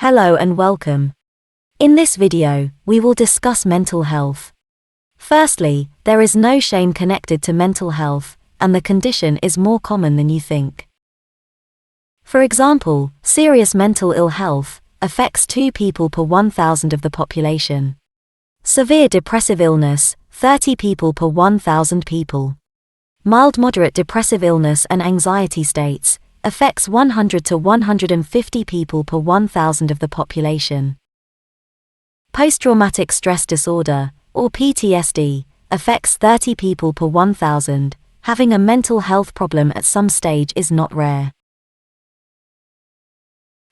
Hello and welcome. In this video, we will discuss mental health. Firstly, there is no shame connected to mental health, and the condition is more common than you think. For example, serious mental ill health affects 2 people per 1,000 of the population. Severe depressive illness, 30 people per 1,000 people. Mild-moderate depressive illness and anxiety states affects 100 to 150 people per 1,000 of the population. Post-traumatic stress disorder, or PTSD, affects 30 people per 1,000. Having a mental health problem at some stage is not rare.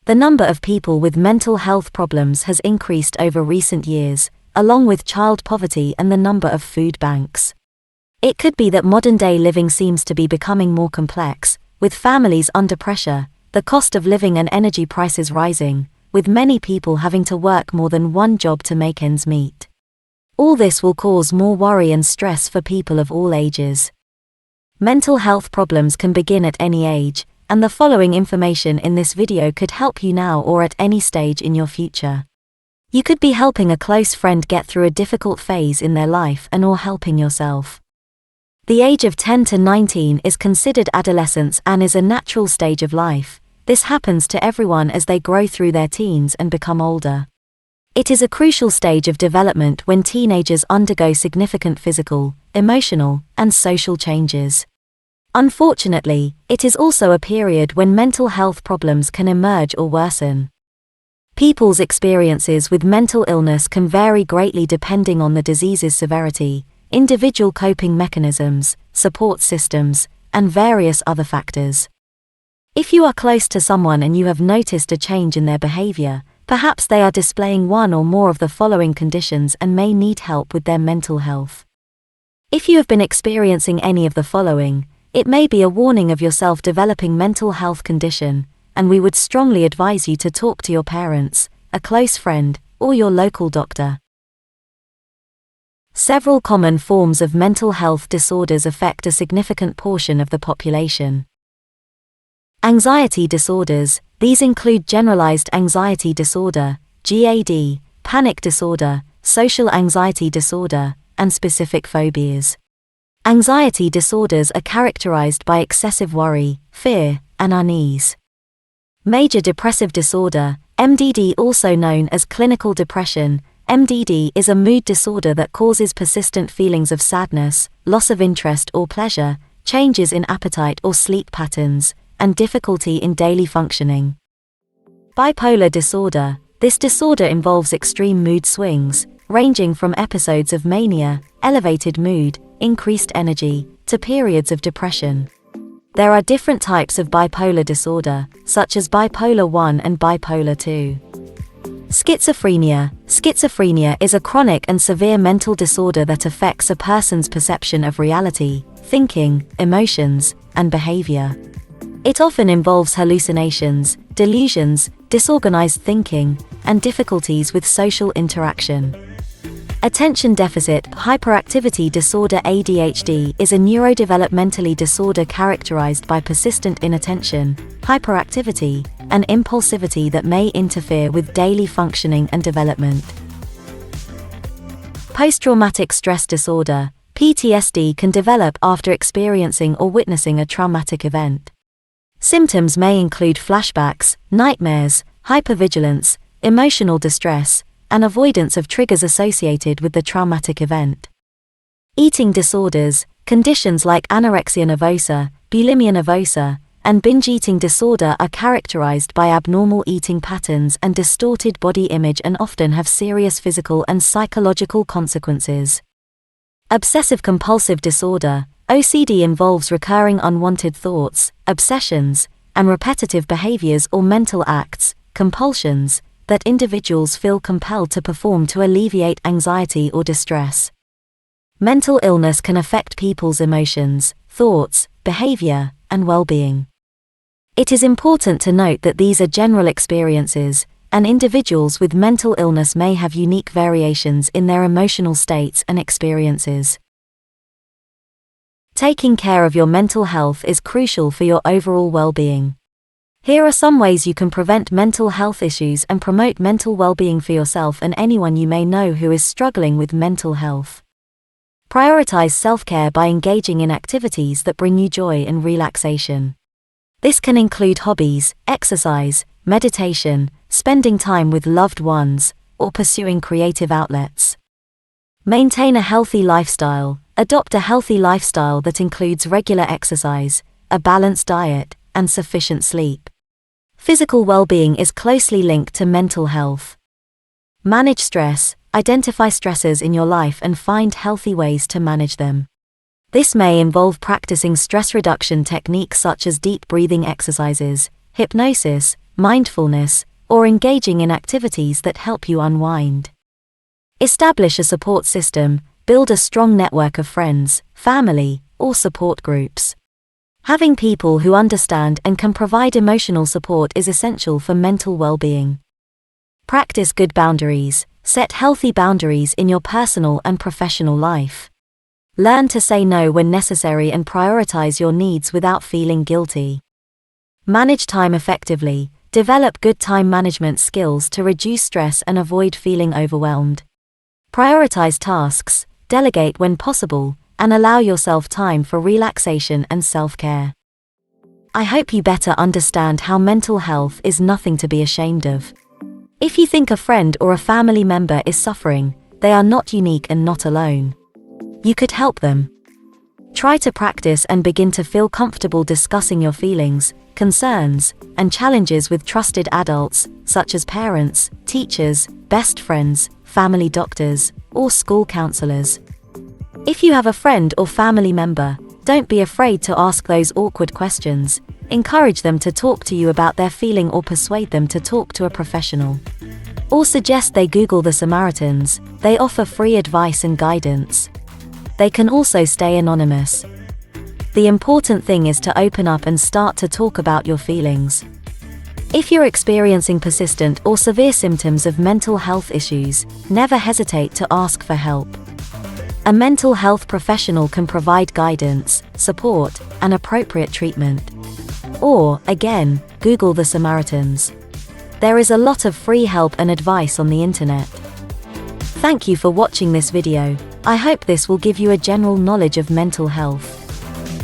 The number of people with mental health problems has increased over recent years, along with child poverty and the number of food banks. It could be that modern-day living seems to be becoming more complex, with families under pressure, the cost of living and energy prices rising, with many people having to work more than one job to make ends meet. All this will cause more worry and stress for people of all ages. Mental health problems can begin at any age, and the following information in this video could help you now or at any stage in your future. You could be helping a close friend get through a difficult phase in their life and/or helping yourself. The age of 10 to 19 is considered adolescence and is a natural stage of life. This happens to everyone as they grow through their teens and become older. It is a crucial stage of development when teenagers undergo significant physical, emotional, and social changes. Unfortunately, it is also a period when mental health problems can emerge or worsen. People's experiences with mental illness can vary greatly depending on the disease's severity, individual coping mechanisms, support systems, and various other factors. If you are close to someone and you have noticed a change in their behavior, perhaps they are displaying one or more of the following conditions and may need help with their mental health. If you have been experiencing any of the following, it may be a warning of yourself developing mental health condition, and we would strongly advise you to talk to your parents, a close friend, or your local doctor. Several common forms of mental health disorders affect a significant portion of the population. Anxiety disorders, these include generalized anxiety disorder, GAD, panic disorder, social anxiety disorder, and specific phobias. Anxiety disorders are characterized by excessive worry, fear, and unease. Major depressive disorder, MDD, also known as clinical depression, MDD is a mood disorder that causes persistent feelings of sadness, loss of interest or pleasure, changes in appetite or sleep patterns, and difficulty in daily functioning. Bipolar disorder, this disorder involves extreme mood swings, ranging from episodes of mania, elevated mood, increased energy, to periods of depression. There are different types of bipolar disorder, such as bipolar I and bipolar II. Schizophrenia. Schizophrenia is a chronic and severe mental disorder that affects a person's perception of reality, thinking, emotions, and behavior. It often involves hallucinations, delusions, disorganized thinking, and difficulties with social interaction. Attention deficit hyperactivity disorder (ADHD) is a neurodevelopmentally disorder characterized by persistent inattention, hyperactivity, and impulsivity that may interfere with daily functioning and development. Post-traumatic stress disorder (PTSD) can develop after experiencing or witnessing a traumatic event. Symptoms may include flashbacks, nightmares, hypervigilance, emotional distress, and avoidance of triggers associated with the traumatic event. Eating disorders, conditions like anorexia nervosa, bulimia nervosa, and binge eating disorder are characterized by abnormal eating patterns and distorted body image and often have serious physical and psychological consequences. Obsessive-compulsive disorder, OCD, involves recurring unwanted thoughts, obsessions, and repetitive behaviors or mental acts, compulsions, that individuals feel compelled to perform to alleviate anxiety or distress. Mental illness can affect people's emotions, thoughts, behavior, and well-being. It is important to note that these are general experiences, and individuals with mental illness may have unique variations in their emotional states and experiences. Taking care of your mental health is crucial for your overall well-being. Here are some ways you can prevent mental health issues and promote mental well-being for yourself and anyone you may know who is struggling with mental health. Prioritize self-care by engaging in activities that bring you joy and relaxation. This can include hobbies, exercise, meditation, spending time with loved ones, or pursuing creative outlets. Maintain a healthy lifestyle. Adopt a healthy lifestyle that includes regular exercise, a balanced diet, and sufficient sleep. Physical well-being is closely linked to mental health. Manage stress. Identify stressors in your life and find healthy ways to manage them. This may involve practicing stress reduction techniques such as deep breathing exercises, hypnosis, mindfulness, or engaging in activities that help you unwind. Establish a support system. Build a strong network of friends, family, or support groups. Having people who understand and can provide emotional support is essential for mental well-being. Practice good boundaries. Set healthy boundaries in your personal and professional life. Learn to say no when necessary and prioritize your needs without feeling guilty. Manage time effectively. Develop good time management skills to reduce stress and avoid feeling overwhelmed. Prioritize tasks, delegate when possible, and allow yourself time for relaxation and self-care. I hope you better understand how mental health is nothing to be ashamed of. If you think a friend or a family member is suffering, they are not unique and not alone. You could help them. Try to practice and begin to feel comfortable discussing your feelings, concerns, and challenges with trusted adults, such as parents, teachers, best friends, family doctors, or school counselors. If you have a friend or family member, don't be afraid to ask those awkward questions. Encourage them to talk to you about their feeling or persuade them to talk to a professional. Or suggest they Google the Samaritans. They offer free advice and guidance. They can also stay anonymous. The important thing is to open up and start to talk about your feelings. If you're experiencing persistent or severe symptoms of mental health issues, never hesitate to ask for help. A mental health professional can provide guidance, support, and appropriate treatment. Or, again, Google the Samaritans. There is a lot of free help and advice on the internet. Thank you for watching this video. I hope this will give you a general knowledge of mental health.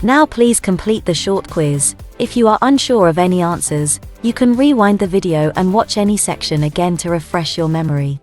Now please complete the short quiz. If you are unsure of any answers, you can rewind the video and watch any section again to refresh your memory.